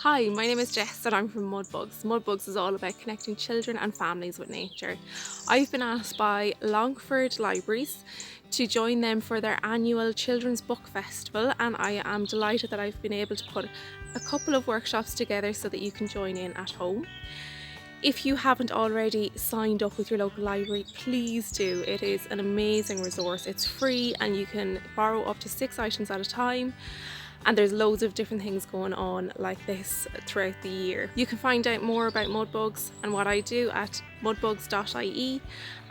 Hi, my name is Jess and I'm from Mudbugs. Mudbugs is all about connecting children and families with nature. I've been asked by Longford Libraries to join them for their annual Children's Book Festival, and I am delighted that I've been able to put a couple of workshops together so that you can join in at home. If you haven't already signed up with your local library, please do. It is an amazing resource. It's free and you can borrow up to 6 items at a time. And there's loads of different things going on like this throughout the year. You can find out more about Mudbugs and what I do at mudbugs.ie,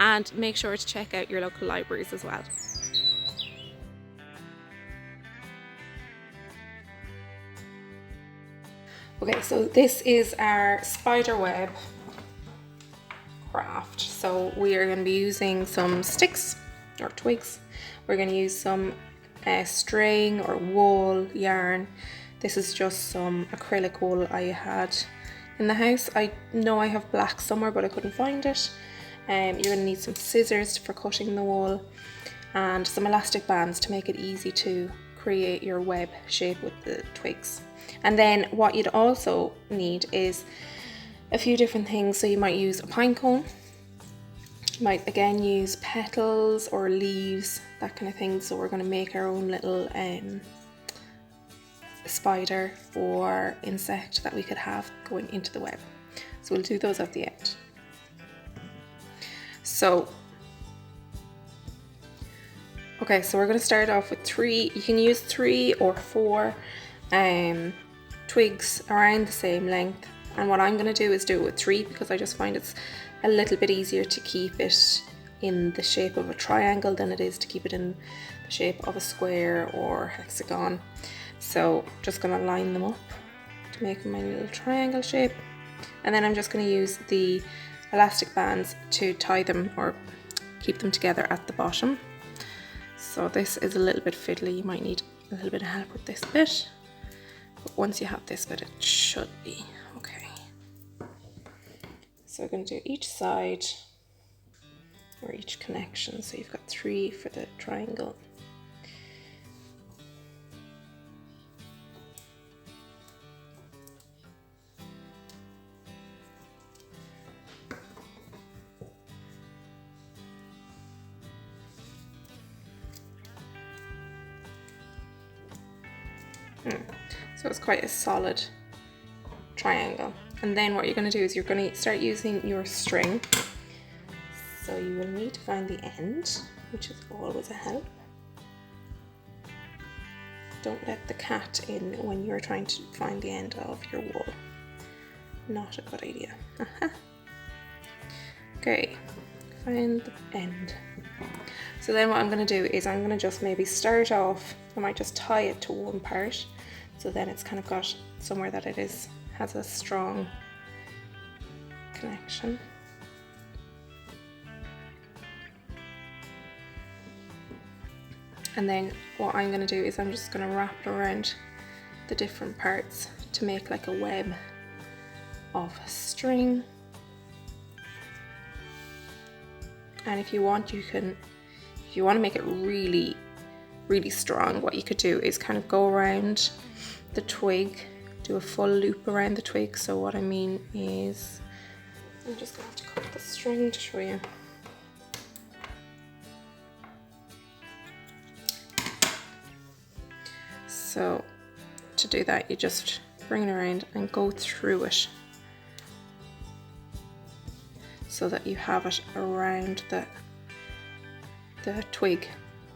and make sure to check out your local libraries as well. Okay, so this is our spider web craft. So we are going to be using some sticks or twigs. We're going to use some string or wool, yarn. This is just some acrylic wool I had in the house. I know I have black somewhere, but I couldn't find it. You're going to need some scissors for cutting the wool and some elastic bands to make it easy to create your web shape with the twigs. And then what you'd also need is a few different things. So you might use a pine cone. You might again use petals or leaves, that kind of thing. So we're going to make our own little spider or insect that we could have going into the web. So we'll do those at the end. So okay, so we're going to start off with 3. You can use 3 or 4 twigs around the same length. And what I'm going to do is do it with 3 because I just find it's a little bit easier to keep it in the shape of a triangle than it is to keep it in the shape of a square or hexagon. So just going to line them up to make my little triangle shape. And then I'm just going to use the elastic bands to tie them or keep them together at the bottom. So this is a little bit fiddly. You might need a little bit of help with this bit. But once you have this bit, it should be okay. So we're going to do each side or each connection. So you've got 3 for the triangle. So it's quite a solid triangle. And then what you're going to do is you're going to start using your string. So you will need to find the end, which is always a help. Don't let the cat in when you're trying to find the end of your wool. Not a good idea. Okay, find the end. So then what I'm going to do is I'm going to just maybe start off, I might just tie it to one part. So then it's kind of got somewhere that it has a strong connection. And then what I'm going to do is I'm just going to wrap it around the different parts to make like a web of string. And if you want, if you want to make it really, really strong, what you could do is kind of go around the twig, do a full loop around the twig. So what I mean is, I'm just going to have to cut the string to show you. So to do that, you just bring it around and go through it so that you have it around the twig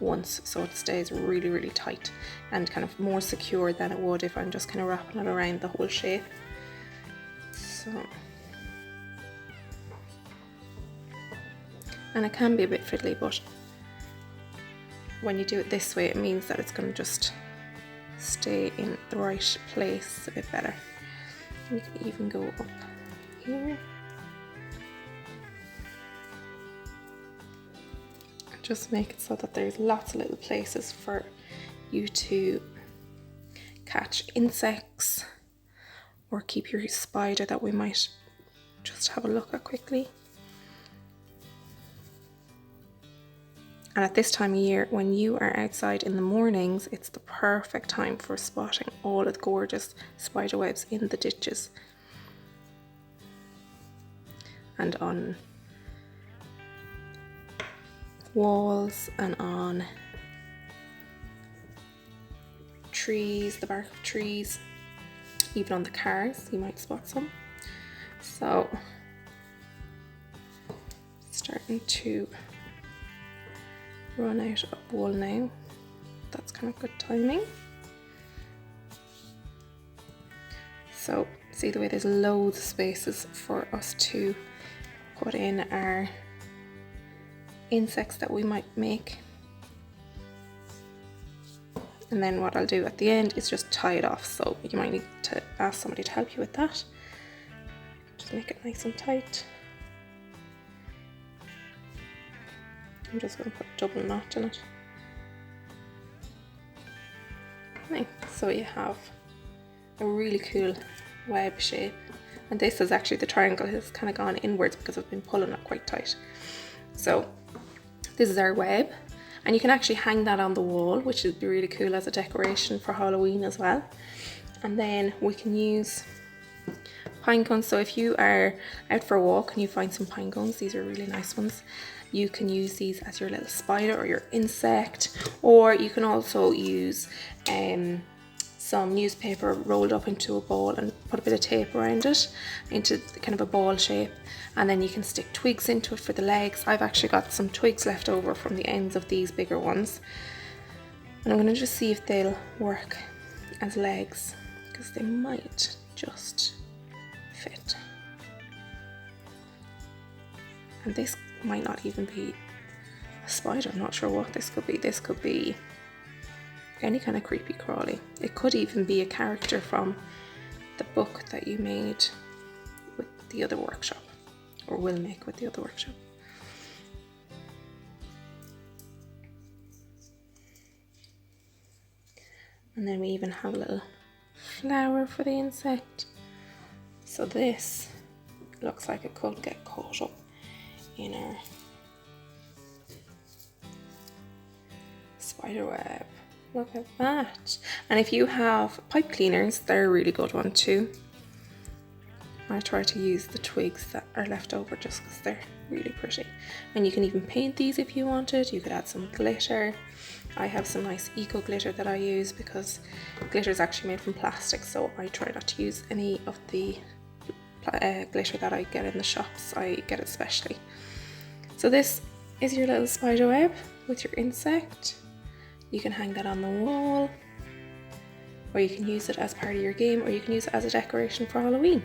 once, so it stays really, really tight and kind of more secure than it would if I'm just kind of wrapping it around the whole shape. So, and it can be a bit fiddly, but when you do it this way, it means that it's going to just stay in the right place a bit better. You can even go up here. Just make it so that there's lots of little places for you to catch insects or keep your spider that we might just have a look at quickly. And at this time of year, when you are outside in the mornings, it's the perfect time for spotting all of the gorgeous spider webs in the ditches and on walls and on trees, the bark of trees, even on the cars you might spot some. So starting to run out of wool now. That's kind of good timing. So see the way there's loads of spaces for us to put in our insects that we might make. And then what I'll do at the end is just tie it off, so you might need to ask somebody to help you with that. Just make it nice and tight. I'm just going to put a double knot in it. Okay, so you have a really cool web shape, and this is actually, the triangle has kind of gone inwards because I've been pulling it quite tight. So this is our web, and you can actually hang that on the wall, which would be really cool as a decoration for Halloween as well. And then we can use pine cones. So if you are out for a walk and you find some pine cones, these are really nice ones. You can use these as your little spider or your insect, or you can also use some newspaper rolled up into a ball and put a bit of tape around it into kind of a ball shape, and then you can stick twigs into it for the legs. I've actually got some twigs left over from the ends of these bigger ones, and I'm going to just see if they'll work as legs, because they might just fit. And this might not even be a spider. I'm not sure what this could be. This could be any kind of creepy crawly. It could even be a character from the book that you made with the other workshop, or will make with the other workshop. And then we even have a little flower for the insect. So this looks like it could get caught up in our spider web. Look at that. And if you have pipe cleaners, they're a really good one too. I try to use the twigs that are left over just because they're really pretty. And you can even paint these if you wanted. You could add some glitter. I have some nice eco glitter that I use because glitter is actually made from plastic, so I try not to use any of the glitter that I get in the shops. I get it specially. So this is your little spider web with your insect. You can hang that on the wall, or you can use it as part of your game, or you can use it as a decoration for Halloween.